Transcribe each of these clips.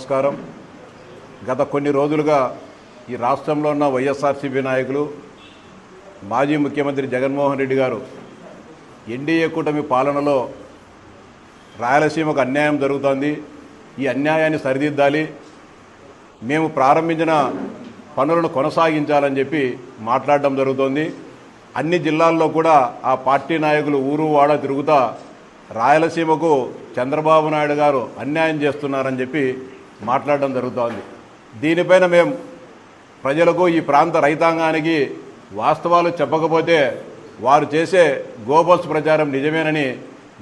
నమస్కారం. గత కొన్ని రోజులుగా ఈ రాష్ట్రంలో ఉన్న వైఎస్ఆర్సీపీ నాయకులు మాజీ ముఖ్యమంత్రి జగన్మోహన్ రెడ్డి గారు ఎన్డీఏ కూటమి పాలనలో రాయలసీమకు అన్యాయం జరుగుతోంది, ఈ అన్యాయాన్ని సరిదిద్దాలి, మేము ప్రారంభించిన పనులను కొనసాగించాలని చెప్పి మాట్లాడడం జరుగుతోంది. అన్ని జిల్లాల్లో కూడా ఆ పార్టీ నాయకులు ఊరు వాడ తిరుగుతా రాయలసీమకు చంద్రబాబు నాయుడు గారు అన్యాయం చేస్తున్నారని చెప్పి మాట్లాడడం జరుగుతోంది. దీనిపైన మేము ప్రజలకు, ఈ ప్రాంత రైతాంగానికి వాస్తవాలు చెప్పకపోతే వారు చేసే గోబల్స్ ప్రచారం నిజమేనని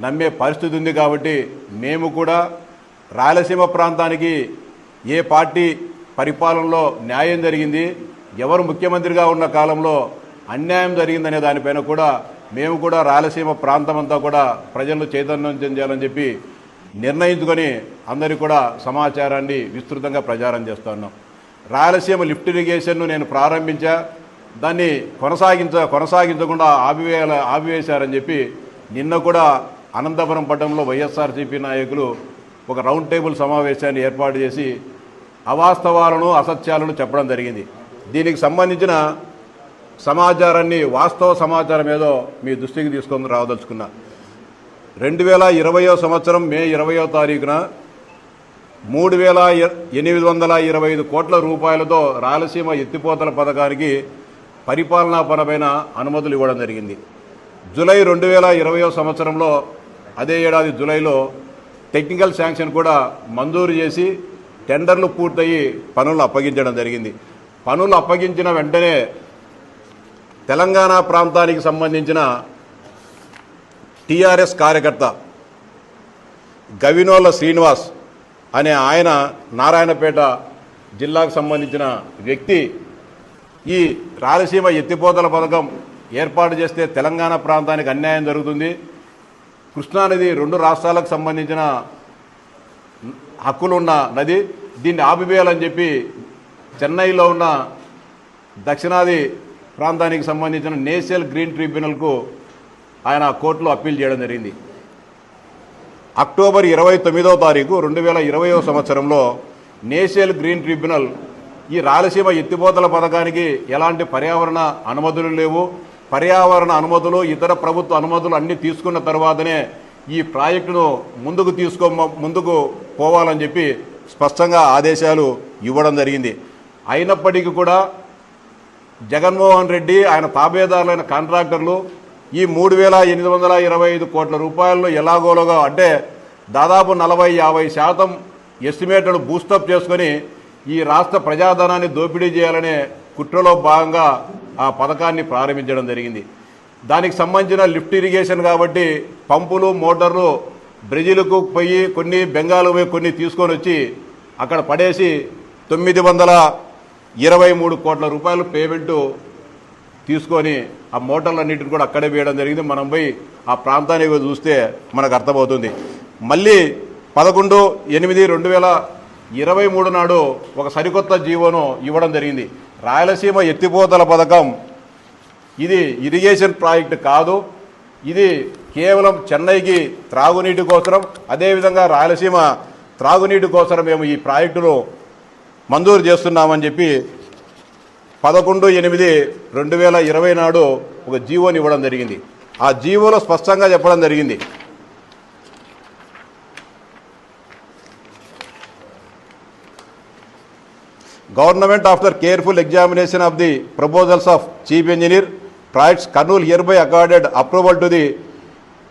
నమ్మే పరిస్థితి ఉంది. కాబట్టి మేము కూడా రాయలసీమ ప్రాంతానికి ఏ పార్టీ పరిపాలనలో న్యాయం జరిగింది, ఎవరు ముఖ్యమంత్రిగా ఉన్న కాలంలో అన్యాయం జరిగిందనే దానిపైన కూడా మేము కూడా రాయలసీమ ప్రాంతం అంతా కూడా ప్రజలను చైతన్యం చెందాలని చెప్పి నిర్ణయించుకొని అందరికీ కూడా సమాచారాన్ని విస్తృతంగా ప్రచారం చేస్తున్నాం. రాయలసీమ లిఫ్ట్ ఇరిగేషన్ను నేను ప్రారంభించా, దాన్ని కొనసాగించకుండా ఆపివేశారని చెప్పి నిన్న కూడా అనంతపురం పట్టణంలో వైఎస్ఆర్సీపీ నాయకులు ఒక రౌండ్ టేబుల్ సమావేశాన్ని ఏర్పాటు చేసి అవాస్తవాలను, అసత్యాలను చెప్పడం జరిగింది. దీనికి సంబంధించిన సమాచారాన్ని, వాస్తవ సమాచారం ఏదో మీ దృష్టికి తీసుకొని రావదలుచుకున్నా. 2020 సంవత్సరం మే 20వ తారీఖున 3,825 కోట్ల రూపాయలతో రాయలసీమ ఎత్తిపోతల పథకానికి పరిపాలనాపరమైన అనుమతులు ఇవ్వడం జరిగింది. జూలై 2020 సంవత్సరంలో అదే ఏడాది జూలైలో టెక్నికల్ శాంక్షన్ కూడా మంజూరు చేసి టెండర్లు పూర్తయి పనులు అప్పగించడం జరిగింది. పనులు అప్పగించిన వెంటనే తెలంగాణ ప్రాంతానికి సంబంధించిన టీఆర్ఎస్ కార్యకర్త గవినోళ్ళ శ్రీనివాస్ అనే ఆయన, నారాయణపేట జిల్లాకు సంబంధించిన వ్యక్తి, ఈ రాయలసీమ ఎత్తిపోతల పథకం ఏర్పాటు చేస్తే తెలంగాణ ప్రాంతానికి అన్యాయం జరుగుతుంది, కృష్ణానది 2 రాష్ట్రాలకు సంబంధించిన హక్కులున్న నది, దీన్ని ఆపివేయాలని చెప్పి చెన్నైలో ఉన్న దక్షిణాది ప్రాంతానికి సంబంధించిన నేషనల్ గ్రీన్ ట్రిబ్యునల్కు ఆయన కోర్టులో అప్పీల్ చేయడం జరిగింది. అక్టోబర్ 29వ తారీఖు 2020 సంవత్సరంలో నేషనల్ గ్రీన్ ట్రిబ్యునల్ ఈ రాయలసీమ ఎత్తిపోతల పథకానికి ఎలాంటి పర్యావరణ అనుమతులు లేవు, పర్యావరణ అనుమతులు, ఇతర ప్రభుత్వ అనుమతులు అన్నీ తీసుకున్న తర్వాతనే ఈ ప్రాజెక్టును ముందుకు పోవాలని చెప్పి స్పష్టంగా ఆదేశాలు ఇవ్వడం జరిగింది. అయినప్పటికీ కూడా జగన్మోహన్ రెడ్డి, ఆయన తాబేదారులైన కాంట్రాక్టర్లు ఈ 3,825 కోట్ల రూపాయలను ఎలాగోలాగా, అంటే దాదాపు 40-50% ఎస్టిమేటెడ్ బూస్టప్ చేసుకొని ఈ రాష్ట్ర ప్రజాధనాన్ని దోపిడీ చేయాలనే కుట్రలో భాగంగా ఆ పథకాన్ని ప్రారంభించడం జరిగింది. దానికి సంబంధించిన లిఫ్ట్ ఇరిగేషన్ కాబట్టి పంపులు, మోటార్లు బ్రెజిల్కు పోయి కొన్ని, బెంగాల్ పోయి కొన్ని తీసుకొని వచ్చి అక్కడ పడేసి 923 కోట్ల రూపాయలు పేమెంటు తీసుకొని ఆ మోటార్లన్నింటిని కూడా అక్కడే వేయడం జరిగింది. మనం పోయి ఆ ప్రాంతానికి చూస్తే మనకు అర్థమవుతుంది. మళ్ళీ 11/8/2023 నాడు ఒక సరికొత్త జీవోను ఇవ్వడం జరిగింది. రాయలసీమ ఎత్తిపోతల పథకం ఇది ఇరిగేషన్ ప్రాజెక్టు కాదు, ఇది కేవలం చెన్నైకి త్రాగునీటి కోసం, అదేవిధంగా రాయలసీమ త్రాగునీటి కోసం మేము ఈ ప్రాజెక్టును మంజూరు చేస్తున్నామని చెప్పి 11/8/2020 నాడు ఒక జీవోని ఇవ్వడం జరిగింది. ఆ జీవోలో స్పష్టంగా చెప్పడం జరిగింది, government after careful examination of the proposals of chief engineer projects Kurnool here by accorded approval to the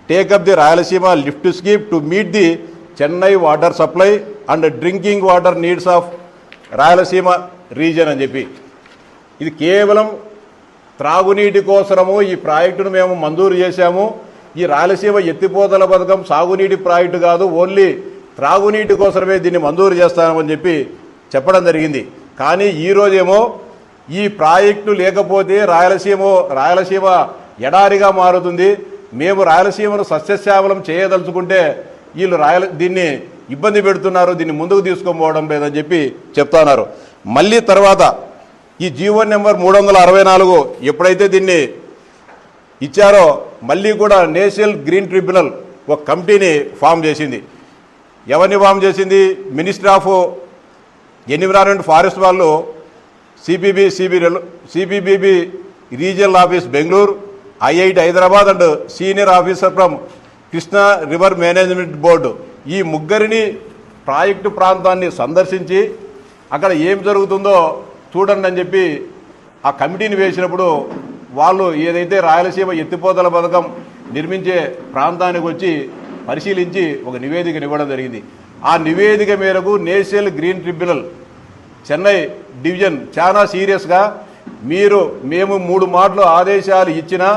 take up the Rayalaseema lift scheme to meet the Chennai water supply and drinking water needs of Rayalaseema reason అని చెప్పి, ఇది కేవలం త్రాగునీటి కోసము ఈ ప్రాజెక్టును మేము మంజూరు చేశాము. ఈ రాయలసీమ ఎత్తిపోతల పథకం సాగునీటి ప్రాజెక్టు కాదు, ఓన్లీ త్రాగునీటి కోసమే దీన్ని మంజూరు చేస్తామని చెప్పి చెప్పడం జరిగింది. కానీ ఈరోజేమో ఈ ప్రాజెక్టు లేకపోతే రాయలసీమ ఎడారిగా మారుతుంది, మేము రాయలసీమను సస్యశ్యామలం చేయదలుచుకుంటే వీళ్ళు దీన్ని ఇబ్బంది పెడుతున్నారు, దీన్ని ముందుకు తీసుకొని లేదని చెప్పి చెప్తున్నారు. మళ్ళీ తర్వాత ఈ జీవో నెంబర్ 364 ఎప్పుడైతే దీన్ని ఇచ్చారో మళ్ళీ కూడా నేషనల్ గ్రీన్ ట్రిబ్యునల్ ఒక కమిటీని ఫామ్ చేసింది. ఎవరిని ఫామ్ చేసింది? మినిస్ట్రీ ఆఫ్ ఎన్విరాన్మెంట్ ఫారెస్ట్ వాళ్ళు CPCB regional office Bengaluru, IIT Hyderabad and senior officer from Krishna river management board ఈ ముగ్గురిని ప్రాజెక్టు ప్రాంతాన్ని సందర్శించి అక్కడ ఏం జరుగుతుందో చూడండి అని చెప్పి ఆ కమిటీని వేసినప్పుడు వాళ్ళు ఏదైతే రాయలసీమ ఎత్తిపోతల పథకం నిర్మించే ప్రాంతానికి వచ్చి పరిశీలించి ఒక నివేదికను ఇవ్వడం జరిగింది. ఆ నివేదిక మేరకు national green tribunal Chennai division చాలా సీరియస్గా మేము 3 మాటలు ఆదేశాలు ఇచ్చినా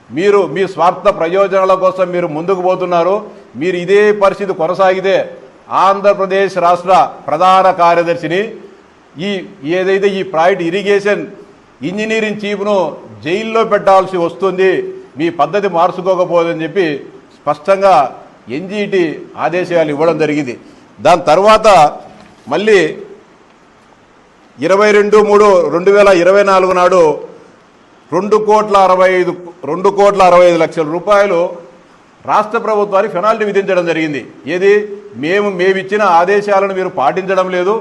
మీరు మీ స్వార్థ ప్రయోజనాల కోసం మీరు ముందుకు పోతున్నారు. మీరు ఇదే పరిస్థితి కొనసాగితే ఆంధ్రప్రదేశ్ రాష్ట్ర ప్రధాన కార్యదర్శిని ఏదైతే ఈ ప్రాజెక్ట్ ఇరిగేషన్ ఇంజనీరింగ్ చీఫ్ను జైల్లో పెట్టాల్సి వస్తుంది, మీ పద్ధతి మార్చుకోకపోదని చెప్పి స్పష్టంగా ఎన్జీటీ ఆదేశాలు ఇవ్వడం జరిగింది. దాని తర్వాత మళ్ళీ 22/3/2024 నాడు 2,65,00,000 రూపాయలు రాష్ట్ర ప్రభుత్వానికి పెనాల్టీ విధించడం జరిగింది. మేమిచ్చిన ఆదేశాలను మీరు పాటించడం లేదు,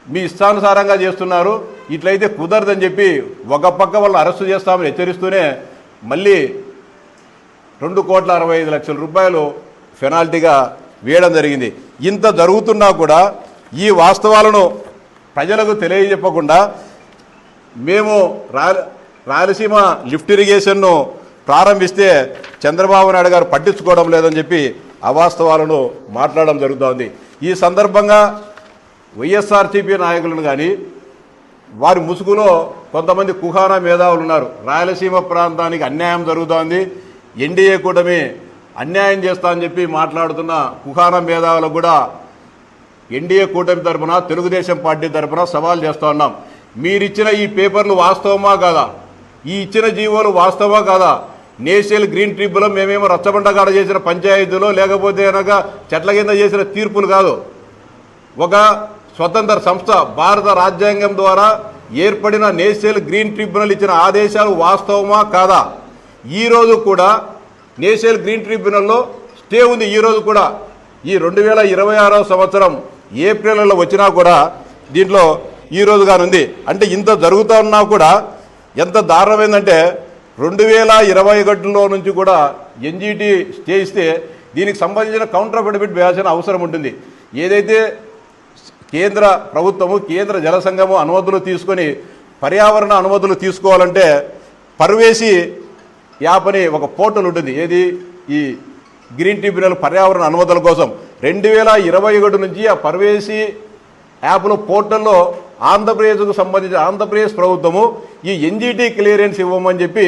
మీ ఇష్టానుసారంగా చేస్తున్నారు, ఇట్లయితే కుదరదని చెప్పి ఒక పక్క వాళ్ళు అరెస్టు చేస్తామని హెచ్చరిస్తూనే మళ్ళీ 2,65,00,000 రూపాయలు పెనాల్టీగా వేయడం జరిగింది. ఇంత జరుగుతున్నా కూడా ఈ వాస్తవాలను ప్రజలకు తెలియజెప్పకుండా మేము రాయలసీమ లిఫ్ట్ ఇరిగేషన్ను ప్రారంభిస్తే చంద్రబాబు నాయుడు గారు పట్టించుకోవడం లేదని చెప్పి అవాస్తవాలను మాట్లాడడం జరుగుతోంది. ఈ సందర్భంగా వైఎస్ఆర్సీపీ నాయకులను కానీ వారి ముసుగులో కొంతమంది కుహానా మేధావులు ఉన్నారు. రాయలసీమ ప్రాంతానికి అన్యాయం జరుగుతోంది, ఎన్డీఏ కూటమి అన్యాయం చేస్తా అని చెప్పి మాట్లాడుతున్న కుహానా మేధావులకు కూడా ఎన్డీఏ కూటమి తరఫున తెలుగుదేశం పార్టీ తరఫున సవాల్ చేస్తూ ఉన్నాం. మీరిచ్చిన ఈ పేపర్లు వాస్తవమా కాదా, ఈ ఇచ్చిన జీవోలు వాస్తవమా కాదా? నేషనల్ గ్రీన్ ట్రిబ్యునల్ మేమేమో రచ్చబండగాడ చేసిన పంచాయతీలో లేకపోతే కనుక చెట్ల కింద చేసిన తీర్పులు కాదు, ఒక స్వతంత్ర సంస్థ భారత రాజ్యాంగం ద్వారా ఏర్పడిన నేషనల్ గ్రీన్ ట్రిబ్యునల్ ఇచ్చిన ఆదేశాలు వాస్తవమా కాదా? ఈరోజు కూడా నేషనల్ గ్రీన్ ట్రిబ్యునల్లో స్టే ఉంది. ఈరోజు కూడా ఈ 2026 సంవత్సరం ఏప్రిల్లో వచ్చినా కూడా దీంట్లో ఈరోజుగానుంది. అంటే ఇంత జరుగుతూ ఉన్నా కూడా ఎంత దారుణమైందంటే 2021లో నుంచి కూడా ఎన్జీటీ స్టే ఇస్తే దీనికి సంబంధించిన కౌంటర్ అఫిడవిట్ వేయాల్సిన అవసరం ఉంటుంది. ఏదైతే కేంద్ర ప్రభుత్వము కేంద్ర జల సంఘము అనుమతులు తీసుకొని పర్యావరణ అనుమతులు తీసుకోవాలంటే పర్వేసి యాప్ అని ఒక పోర్టల్ ఉంటుంది. ఈ గ్రీన్ ట్రిబ్యునల్ పర్యావరణ అనుమతుల కోసం 2021 నుంచి ఆ పర్వేసి యాప్లో పోర్టల్లో ఆంధ్రప్రదేశ్కు సంబంధించిన ఆంధ్రప్రదేశ్ ప్రభుత్వము ఈ ఎన్జీటీ క్లియరెన్స్ ఇవ్వమని చెప్పి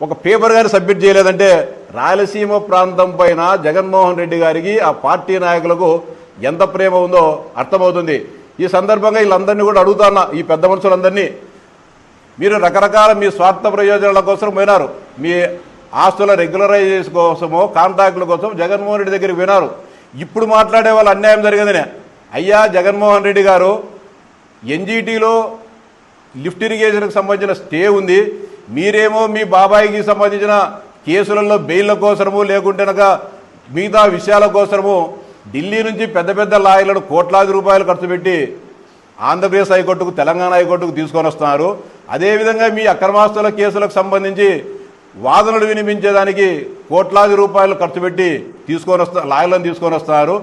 ఒక పేపర్ గాని సబ్మిట్ చేయలేదంటే రాయలసీమ ప్రాంతం పైన జగన్మోహన్ రెడ్డి గారికి ఆ పార్టీ నాయకులకు ఎంత ప్రేమ ఉందో అర్థమవుతుంది. ఈ సందర్భంగా వీళ్ళందరినీ కూడా అడుగుతున్నా, ఈ పెద్ద మనుషులందరినీ, మీరు రకరకాల మీ స్వార్థ ప్రయోజనాల కోసం పోయినారు, మీ ఆస్తుల రెగ్యులరైజేషన్ కోసమో కాంట్రాక్టుల కోసం జగన్మోహన్ రెడ్డి దగ్గరికి పోయినారు. ఇప్పుడు మాట్లాడే వాళ్ళు అన్యాయం జరిగిందనే. అయ్యా జగన్మోహన్ రెడ్డి గారు, ఎన్జీటీలో లిఫ్ట్ ఇరిగేషన్కి సంబంధించిన స్టే ఉంది, మీరేమో మీ బాబాయికి సంబంధించిన కేసులలో బెయిల్ల కోసము లేకుంటేనక మిగతా విషయాల కోసము ఢిల్లీ నుంచి పెద్ద పెద్ద లాయర్లను కోట్లాది రూపాయలు ఖర్చు పెట్టి ఆంధ్రప్రదేశ్ హైకోర్టుకు తెలంగాణ హైకోర్టుకు తీసుకొని వస్తున్నారు. అదేవిధంగా మీ అక్రమాస్తుల కేసులకు సంబంధించి వాదనలు వినిపించేదానికి కోట్లాది రూపాయలు ఖర్చు పెట్టి లాయర్లను తీసుకొని వస్తున్నారు.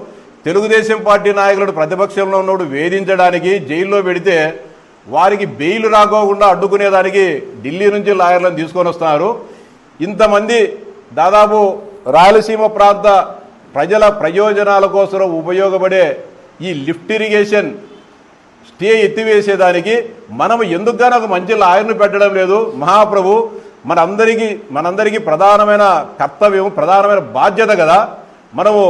తెలుగుదేశం పార్టీ నాయకులను ప్రతిపక్షంలో ఉన్నప్పుడు వేధించడానికి జైల్లో పెడితే వారికి బెయిల్ రాకోకుండా అడ్డుకునేదానికి ఢిల్లీ నుంచి లాయర్లను తీసుకొని వస్తున్నారు. ఇంతమంది దాదాపు రాయలసీమ ప్రాంత ప్రజల ప్రయోజనాల కోసం ఉపయోగపడే ఈ లిఫ్ట్ ఇరిగేషన్ స్టే ఎత్తివేసేదానికి మనం ఎందుకుగానో ఒక మంచి లాయర్ను పెట్టడం లేదు. మహాప్రభు మనందరికీ ప్రధానమైన కర్తవ్యం, ప్రధానమైన బాధ్యత కదా. మనము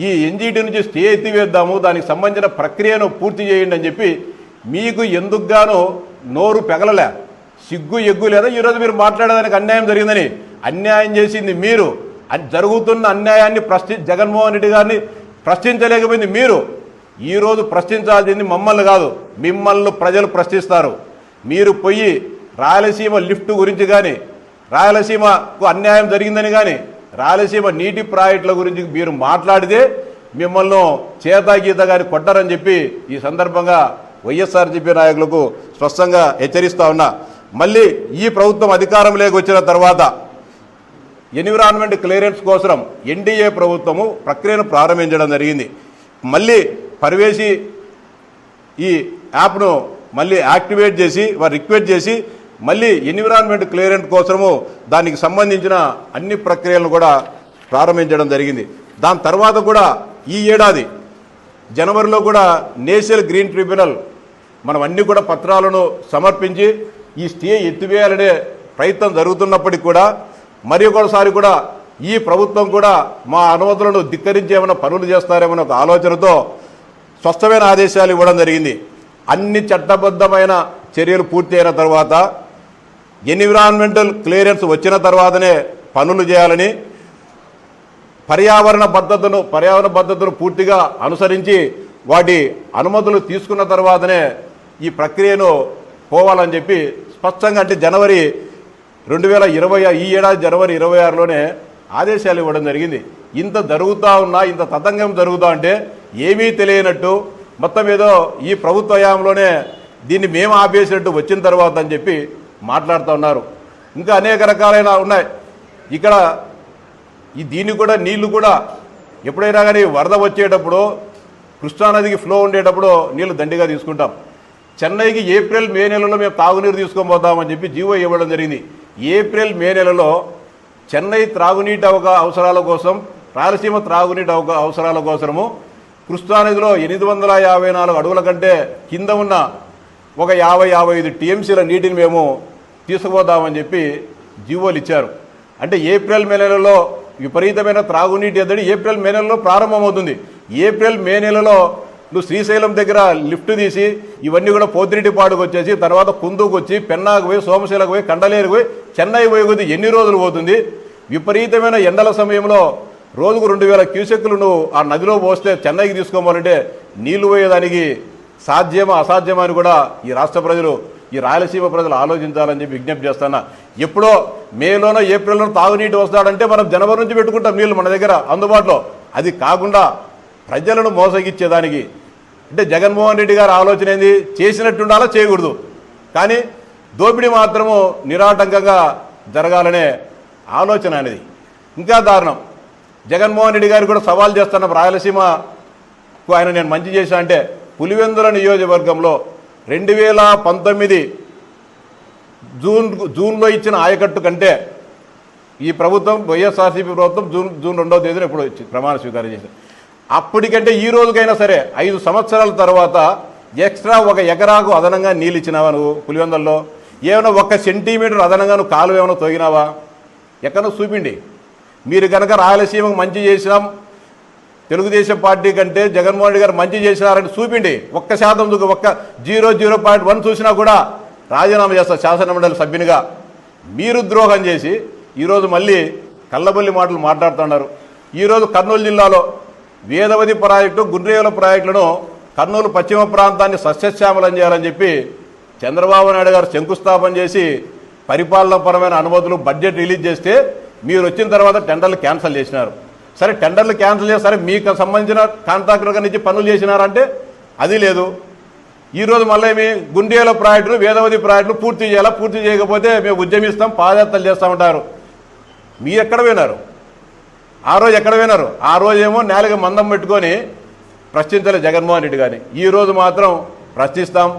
ఈ ఎన్జీటీ నుంచి స్టే ఎత్తివేద్దాము, దానికి సంబంధించిన ప్రక్రియను పూర్తి చేయండి అని చెప్పి మీకు ఎందుకుగానో నోరు పెగలలే, సిగ్గు ఎగ్గు లేదా ఈరోజు మీరు మాట్లాడేదానికి అన్యాయం జరిగిందని. అన్యాయం చేసింది మీరు, జరుగుతున్న అన్యాయాన్ని జగన్మోహన్ రెడ్డి గారిని ప్రశ్నించలేకపోయింది మీరు. ఈరోజు ప్రశ్నించాల్సింది మమ్మల్ని కాదు, మిమ్మల్ని ప్రజలు ప్రశ్నిస్తారు. మీరు పోయి రాయలసీమ లిఫ్ట్ గురించి కానీ, రాయలసీమకు అన్యాయం జరిగిందని కానీ, రాయలసీమ నీటి ప్రాజెక్టుల గురించి మీరు మాట్లాడితే మిమ్మల్ని చేత గీత కానీ కొట్టారని చెప్పి ఈ సందర్భంగా వైఎస్ఆర్సీపీ నాయకులకు స్పష్టంగా హెచ్చరిస్తా ఉన్నా. మళ్ళీ ఈ ప్రభుత్వం అధికారంలోకి వచ్చిన తర్వాత ఎన్విరాన్మెంట్ క్లియరెన్స్ కోసం ఎన్డీఏ ప్రభుత్వము ప్రక్రియను ప్రారంభించడం జరిగింది. మళ్ళీ పరివేసి ఈ యాప్ను మళ్ళీ యాక్టివేట్ చేసి వారు రిక్వెస్ట్ చేసి మళ్ళీ ఎన్విరాన్మెంట్ క్లియరెన్స్ కోసము దానికి సంబంధించిన అన్ని ప్రక్రియలను కూడా ప్రారంభించడం జరిగింది. దాని తర్వాత కూడా ఈ ఏడాది జనవరిలో కూడా నేషనల్ గ్రీన్ ట్రిబ్యునల్ మనం అన్ని కూడా పత్రాలను సమర్పించి ఈ స్టే ఎత్తివేయాలనే ప్రయత్నం జరుగుతున్నప్పటికీ కూడా మరి ఒకసారి కూడా ఈ ప్రభుత్వం కూడా మా అనుమతులను ధిక్కరించేమైనా పనులు చేస్తారేమో ఒక ఆలోచనతో స్పష్టమైన ఆదేశాలు ఇవ్వడం జరిగింది. అన్ని చట్టబద్ధమైన చర్యలు పూర్తి అయిన తర్వాత ఎన్విరాన్మెంటల్ క్లియరెన్స్ వచ్చిన తర్వాతనే పనులు చేయాలని, పర్యావరణ పద్ధతులను పూర్తిగా అనుసరించి వాటి అనుమతులు తీసుకున్న తర్వాతనే ఈ ప్రక్రియను పోవాలని చెప్పి స్పష్టంగా అంటే జనవరి 2020 ఈ ఏడాది జనవరి 26లోనే ఆదేశాలు ఇవ్వడం జరిగింది. ఇంత జరుగుతూ ఉన్నా, ఇంత తతంగం జరుగుతూ అంటే ఏమీ తెలియనట్టు మొత్తం ఏదో ఈ ప్రభుత్వ హయాంలోనే దీన్ని మేము ఆపేసినట్టు వచ్చిన తర్వాత అని చెప్పి మాట్లాడుతూ ఉన్నారు. ఇంకా అనేక రకాలైన ఉన్నాయి. ఇక్కడ దీన్ని కూడా నీళ్లు కూడా ఎప్పుడైనా కానీ వరద వచ్చేటప్పుడు కృష్ణానదికి ఫ్లో ఉండేటప్పుడు నీళ్లు దండిగా తీసుకుంటాం. చెన్నైకి ఏప్రిల్ మే నెలలో మేము తాగునీరు తీసుకొని పోతామని చెప్పి జీవో ఇవ్వడం జరిగింది. ఏప్రిల్ మే నెలలో చెన్నై త్రాగునీటి అవసరాల కోసం, రాయలసీమ త్రాగునీటి అవసరాల కోసము కృష్ణానదిలో 854 అడుగుల కంటే కింద ఉన్న ఒక 50-55 టీఎంసీల నీటిని మేము తీసుకుపోదామని చెప్పి జీవోలు ఇచ్చారు. అంటే ఏప్రిల్ మే నెలలో విపరీతమైన త్రాగునీటి ఎద్దడి ఏప్రిల్ మే నెలలో ప్రారంభమవుతుంది. ఏప్రిల్ మే నెలలో నువ్వు శ్రీశైలం దగ్గర లిఫ్ట్ తీసి ఇవన్నీ కూడా పోతిరెడ్డిపాడుకు వచ్చేసి తర్వాత కుందుకు వచ్చి పెన్నాకు పోయి సోమశీలకు పోయి కండలేరుకు పోయి చెన్నై పోయి కొద్ది ఎన్ని రోజులు పోతుంది? విపరీతమైన ఎండల సమయంలో రోజుకు 2000 క్యూసెక్కులు నువ్వు ఆ నదిలో పోస్తే చెన్నైకి తీసుకోవాలంటే నీళ్లు పోయేదానికి సాధ్యమా అసాధ్యమా అని కూడా ఈ రాష్ట్ర ప్రజలు, ఈ రాయలసీమ ప్రజలు ఆలోచించాలని చెప్పి విజ్ఞప్తి చేస్తున్నా. ఎప్పుడో మేలోనో ఏప్రిల్లోనో తాగునీటి వస్తాడంటే మనం జనవరి నుంచి పెట్టుకుంటాం నీళ్లు మన దగ్గర అందుబాటులో. అది కాకుండా ప్రజలను మోసగిచ్చేదానికి అంటే జగన్మోహన్ రెడ్డి గారి ఆలోచన ఏంది? చేసినట్టుండాలా, చేయకూడదు. కానీ దోపిడీ మాత్రము నిరాటంకంగా జరగాలనే ఆలోచన అనేది. ఇంకా దారుణం, జగన్మోహన్ రెడ్డి గారు కూడా సవాల్ చేస్తున్న రాయలసీమకు ఆయన నేను మంచి చేశా అంటే పులివెందుల నియోజకవర్గంలో 2019 జూన్లో ఇచ్చిన ఆయకట్టు కంటే ఈ ప్రభుత్వం వైఎస్ఆర్సీపీ ప్రభుత్వం జూన్ 2వ తేదీన ఎప్పుడు ప్రమాణ స్వీకారం చేశారు. అప్పటికంటే ఈ రోజుకైనా సరే 5 సంవత్సరాల తర్వాత ఎక్స్ట్రా 1 ఎకరాకు అదనంగా నీళ్ళు ఇచ్చినావా నువ్వు? పులివెందుల్లో ఏమైనా 1 సెంటీమీటర్ అదనంగా నువ్వు కాలువ ఏమైనా తోగినావా? ఎక్కడో చూపిండి. మీరు కనుక రాయలసీమకు మంచి చేసినాం, తెలుగుదేశం పార్టీ కంటే జగన్మోహన్ రెడ్డి గారు మంచి చేసినారని చూపిండి. 1% 0.1 చూసినా కూడా రాజీనామా చేస్తారు శాసనమండలి సభ్యునిగా. మీరు ద్రోహం చేసి ఈరోజు మళ్ళీ కళ్ళబొల్లి మాటలు మాట్లాడుతున్నారు. ఈరోజు కర్నూలు జిల్లాలో వేదవతి ప్రాజెక్టు, గుండ్రేవుల ప్రాజెక్టులను కర్నూలు పశ్చిమ ప్రాంతాన్ని సస్యశ్యామలం చేయాలని చెప్పి చంద్రబాబు నాయుడు గారు శంకుస్థాపన చేసి పరిపాలనాపరమైన అనుమతులు బడ్జెట్ రిలీజ్ చేస్తే మీరు వచ్చిన తర్వాత టెండర్లు క్యాన్సిల్ చేసినారు. సరే టెండర్లు క్యాన్సిల్ చేస్తారే మీకు సంబంధించిన కాంట్రాక్టర్ నుంచి పనులు చేసినారంటే అది లేదు. ఈరోజు మళ్ళీ మీ గుండేల ప్రాజెక్టులు, వేదవతి ప్రాజెక్టులు పూర్తి చేయాలా, పూర్తి చేయకపోతే మేము ఉద్యమిస్తాం, పాదయాత్రలు చేస్తామంటారు. మీరు ఎక్కడ పోయినారు? ఆ రోజు ఎక్కడ పోయినారు? ఆ రోజేమో నేలగ మందం పెట్టుకొని ప్రశ్నించలే జగన్మోహన్ రెడ్డి గారిని. ఈరోజు మాత్రం ప్రశ్నిస్తాం,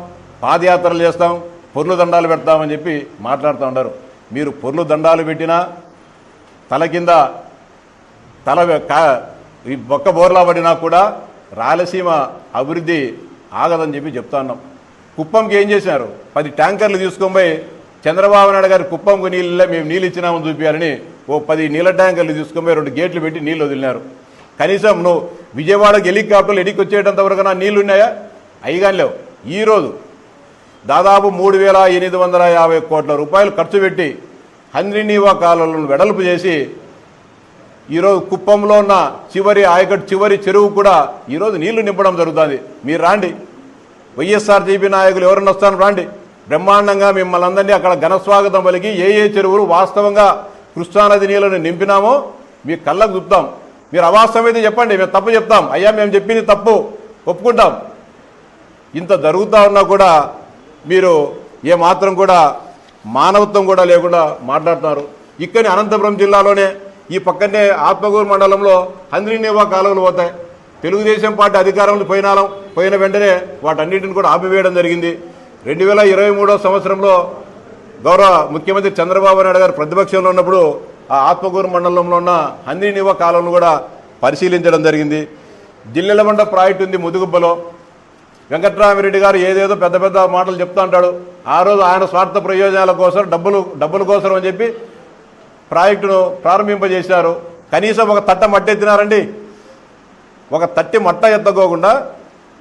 పాదయాత్రలు చేస్తాం, పొర్లు దండాలు పెడతామని చెప్పి మాట్లాడుతూ ఉన్నారు. మీరు పొర్లు దండాలు పెట్టినా తల కింద ఒక్క బోర్లా పడినా కూడా రాయలసీమ అభివృద్ధి ఆగదని చెప్పి చెప్తా ఉన్నాం. కుప్పంకి ఏం చేశారు? 10 ట్యాంకర్లు తీసుకొని పోయి చంద్రబాబు నాయుడు గారు కుప్పంకు మేము నీళ్ళు ఇచ్చినామని చూపించాలని 10 నీళ్ళ ట్యాంకర్లు తీసుకొని పోయి 2 గేట్లు పెట్టి నీళ్ళు వదిలినారు. కనీసం నువ్వు విజయవాడకి హెలికాప్టర్లు ఎడికి వచ్చేటంత వరకు నా నీళ్లు ఉన్నాయా? అయిగాని లేవు. ఈరోజు దాదాపు 3,850 కోట్ల రూపాయలు ఖర్చు పెట్టి హంద్రీనీవా కాలువలను వెడల్పు చేసి ఈరోజు కుప్పంలో ఉన్న చివరి ఆయకట్టు చివరి చెరువు కూడా ఈరోజు నీళ్లు నింపడం జరుగుతుంది. మీరు రాండి, వైఎస్ఆర్సీపీ నాయకులు ఎవరన్నా వస్తాను రాండి, బ్రహ్మాండంగా మిమ్మల్ని అందరినీ అక్కడ ఘనస్వాగతం పలికి ఏ చెరువులు వాస్తవంగా కృష్ణానది నీళ్లను నింపినామో మీ కళ్ళకు చూపుతాం. మీరు అవాస్తవమైతే చెప్పండి, మేము తప్పు చెప్తాం. అయ్యా మేము చెప్పింది తప్పు ఒప్పుకుంటాం. ఇంత జరుగుతూ ఉన్నా కూడా మీరు ఏమాత్రం కూడా మానవత్వం కూడా లేకుండా మాట్లాడుతున్నారు. ఇక్కడి అనంతపురం జిల్లాలోనే ఈ పక్కనే ఆత్మకూరు మండలంలో హంద్రీనేవా కాలువలు పోతాయి. తెలుగుదేశం పార్టీ అధికారంలో పోయిన వెంటనే వాటన్నిటిని కూడా ఆపివేయడం జరిగింది. 2023 సంవత్సరంలో గౌరవ ముఖ్యమంత్రి చంద్రబాబు నాయుడు గారు ప్రతిపక్షంలో ఉన్నప్పుడు ఆ ఆత్మకూరు మండలంలో ఉన్న హంద్రీనేవా కాలువను కూడా పరిశీలించడం జరిగింది. జిల్లెలమండ ప్రాజెక్టు ఉంది ముదుగుబ్బలో. వెంకట్రామిరెడ్డి గారు ఏదేదో పెద్ద పెద్ద మాటలు చెప్తూ ఉంటాడు. ఆ రోజు ఆయన స్వార్థ ప్రయోజనాల కోసం డబ్బుల కోసం అని చెప్పి ప్రాజెక్టును ప్రారంభింపజేశారు. కనీసం ఒక తట్ట మట్టెత్తినారండి. ఒక తట్టి మట్ట ఎత్తకోకుండా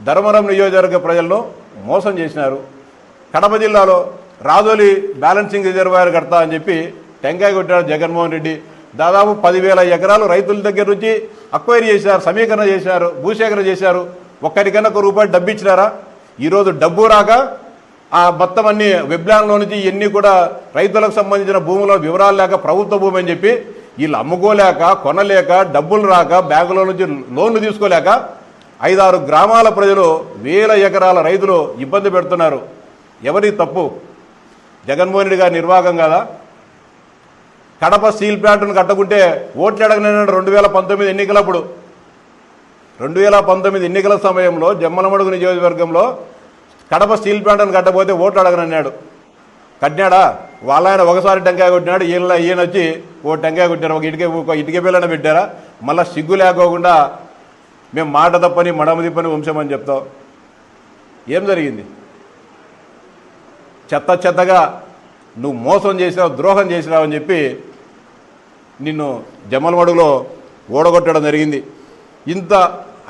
ధర్మవరం నియోజకవర్గ ప్రజలను మోసం చేసినారు. కడప జిల్లాలో రాజోలి బ్యాలెన్సింగ్ రిజర్వాయర్ కడతా అని చెప్పి టెంకాయ కొట్టాడు జగన్మోహన్ రెడ్డి. దాదాపు 10,000 ఎకరాలు రైతుల దగ్గర నుంచి అక్వైరీ చేశారు, సమీకరణ చేశారు, భూసేకరణ చేశారు. ఒక్కరికన్నా ₹1 డబ్బు ఇచ్చినారా? ఈరోజు డబ్బు రాక ఆ మొత్తం అన్ని వెబ్లాన్లో నుంచి ఇవన్నీ కూడా రైతులకు సంబంధించిన భూముల వివరాలు లేక ప్రభుత్వ భూమి అని చెప్పి వీళ్ళు అమ్ముకోలేక, కొనలేక, డబ్బులు రాక, బ్యాంకులో నుంచి లోన్లు తీసుకోలేక 5-6 గ్రామాల ప్రజలు 1000 ఎకరాల రైతులు ఇబ్బంది పెడుతున్నారు. ఎవరి తప్పు? జగన్మోహన్ రెడ్డి గారి నిర్వాహకం కదా. కడప స్టీల్ ప్లాంట్ను కట్టకుంటే ఓట్లు అడగనన్నాడు 2019 ఎన్నికలప్పుడు. 2019 ఎన్నికల సమయంలో జమ్మలమడుగు నియోజకవర్గంలో కడప స్టీల్ ప్లాంట్ను కట్టబోతే ఓట్లు అడగనన్నాడు. కట్టినాడా? వాళ్ళాయన ఒకసారి టెంకాయ కొట్టినాడు, ఈయన వచ్చి ఓ టెంకాయ కొట్టారు, ఒక ఇటుక పిల్లన పెట్టారా? మళ్ళీ సిగ్గు లేకోకుండా మేము మాట తప్పని మడమ తిప్పని వంశం అని చెప్తావు. ఏం జరిగింది? చెత్తగా నువ్వు మోసం చేసినావు, ద్రోహం చేసినావు అని చెప్పి నిన్ను జమ్మలమడుగులో ఓడగొట్టడం జరిగింది. ఇంత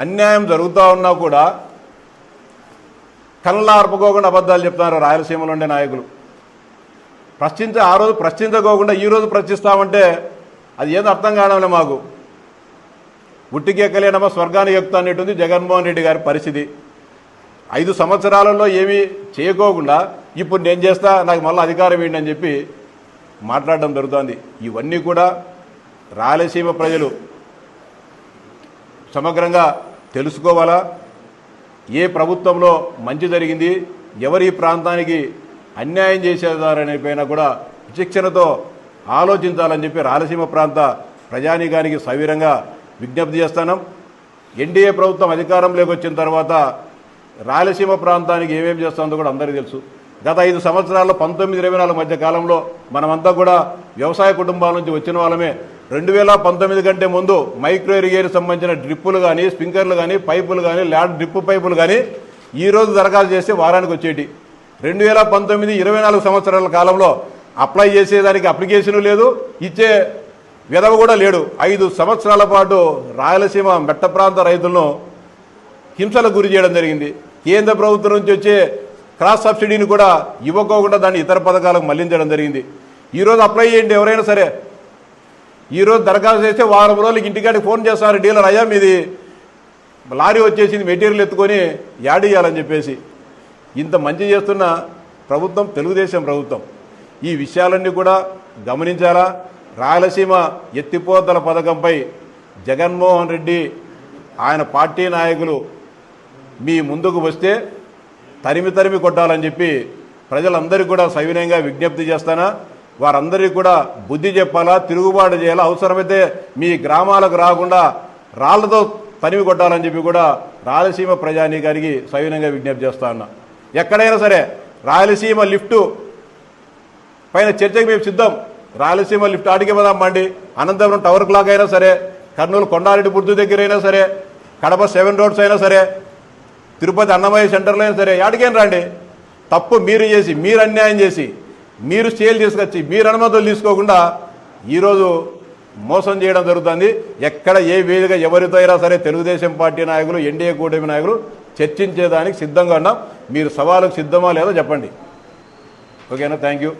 అన్యాయం జరుగుతూ ఉన్నా కూడా కళ్ళ ఆర్పుకోకుండా అబద్ధాలు చెప్తున్నారు రాయలసీమలో ఉండే నాయకులు. ఆ రోజు ప్రశ్నించుకోకుండా ఈరోజు ప్రశ్నిస్తామంటే అది ఏదో అర్థం కావడంలే మాకు. ఉట్టికి ఎక్కలేనమ్మా స్వర్గానికి ఎక్కుతా అనేటుంది జగన్మోహన్ రెడ్డి గారి పరిస్థితి. 5 సంవత్సరాలలో ఏమీ చేయకోకుండా ఇప్పుడు నేను చేస్తా, నాకు మళ్ళీ అధికారం ఏంటి అని చెప్పి మాట్లాడడం జరుగుతుంది. ఇవన్నీ కూడా రాయలసీమ ప్రజలు సమగ్రంగా తెలుసుకోవాలా. ఏ ప్రభుత్వంలో మంచి జరిగింది, ఎవరి ప్రాంతానికి అన్యాయం చేసేదారనే పైన కూడా విచక్షణతో ఆలోచించాలని చెప్పి రాయలసీమ ప్రాంత ప్రజానీకానికి సవిరంగా విజ్ఞప్తి చేస్తున్నాం. ఎన్డీఏ ప్రభుత్వం అధికారంలోకి వచ్చిన తర్వాత రాయలసీమ ప్రాంతానికి ఏమేమి చేస్తుందో కూడా అందరికీ తెలుసు. గత 5 సంవత్సరాల్లో 19-24 మధ్య కాలంలో మనమంతా కూడా వ్యవసాయ కుటుంబాల నుంచి వచ్చిన వాళ్ళమే. 2019 కంటే ముందు మైక్రో ఇరిగేషన్ సంబంధించిన డ్రిప్పులు కానీ, స్ప్రింక్లర్లు కానీ, పైపులు కానీ, ల్యాండ్ డ్రిప్ పైపులు కానీ ఈరోజు దరఖాస్తు చేస్తే వారానికి వచ్చేటి. 2019-24 సంవత్సరాల కాలంలో అప్లై చేసేదానికి అప్లికేషను లేదు, ఇచ్చే విధవ కూడా లేడు. 5 సంవత్సరాల పాటు రాయలసీమ మెట్ట ప్రాంత రైతులను హింసలకు గురి చేయడం జరిగింది. కేంద్ర ప్రభుత్వం నుంచి వచ్చే క్రాస్ సబ్సిడీని కూడా ఇవ్వకోకుండా దాన్ని ఇతర పథకాలకు మళ్లించడం జరిగింది. ఈరోజు అప్లై చేయండి ఎవరైనా సరే. ఈరోజు దరఖాస్తు చేస్తే వారం రోజులకి ఇంటికాడికి ఫోన్ చేస్తారు, డీలర్ అయ్యా మీది లారీ వచ్చేసింది, మెటీరియల్ ఎత్తుకొని యాడ్ చేయాలని చెప్పేసి. ఇంత మంచి చేస్తున్న ప్రభుత్వం తెలుగుదేశం ప్రభుత్వం. ఈ విషయాలన్నీ కూడా గమనించాలా. రాయలసీమ ఎత్తిపోతల పథకంపై జగన్మోహన్ రెడ్డి ఆయన పార్టీ నాయకులు మీ ముందుకు వస్తే తరిమి కొట్టాలని చెప్పి ప్రజలందరికీ కూడా సవినయంగా విజ్ఞప్తి చేస్తానా. వారందరికీ కూడా బుద్ధి చెప్పాలా, తిరుగుబాటు చేయాలా, అవసరమైతే మీ గ్రామాలకు రాకుండా రాళ్లతో తరిమి కొట్టాలని చెప్పి కూడా రాయలసీమ ప్రజానీకానికి సవినయంగా విజ్ఞప్తి చేస్తా ఉన్నా. ఎక్కడైనా సరే రాయలసీమ లిఫ్టు పైన చర్చకు మేము సిద్ధం. రాయలసీమ లిఫ్ట్ ఆడికి పోదామండి. అనంతపురం టవర్ క్లాక్ అయినా సరే, కర్నూలు కొండారెడ్డి బుర్జు దగ్గర అయినా సరే, కడప 7 రోడ్స్ అయినా సరే, తిరుపతి అన్నమయ్య సెంటర్లో అయినా సరే, ఆడికేం రండి. తప్పు మీరు చేసి, మీరు అన్యాయం చేసి, మీరు స్టేలు తీసుకొచ్చి, మీరు అనుమతులు తీసుకోకుండా ఈరోజు మోసం చేయడం జరుగుతుంది. ఎక్కడ ఏ వేదిక ఎవరితో అయినా సరే తెలుగుదేశం పార్టీ నాయకులు, ఎన్డీఏ కూటమి నాయకులు చర్చించేదానికి సిద్ధంగా ఉన్నాం. మీరు సవాలుకు సిద్ధమా లేదో చెప్పండి. ఓకేనా? Thank you.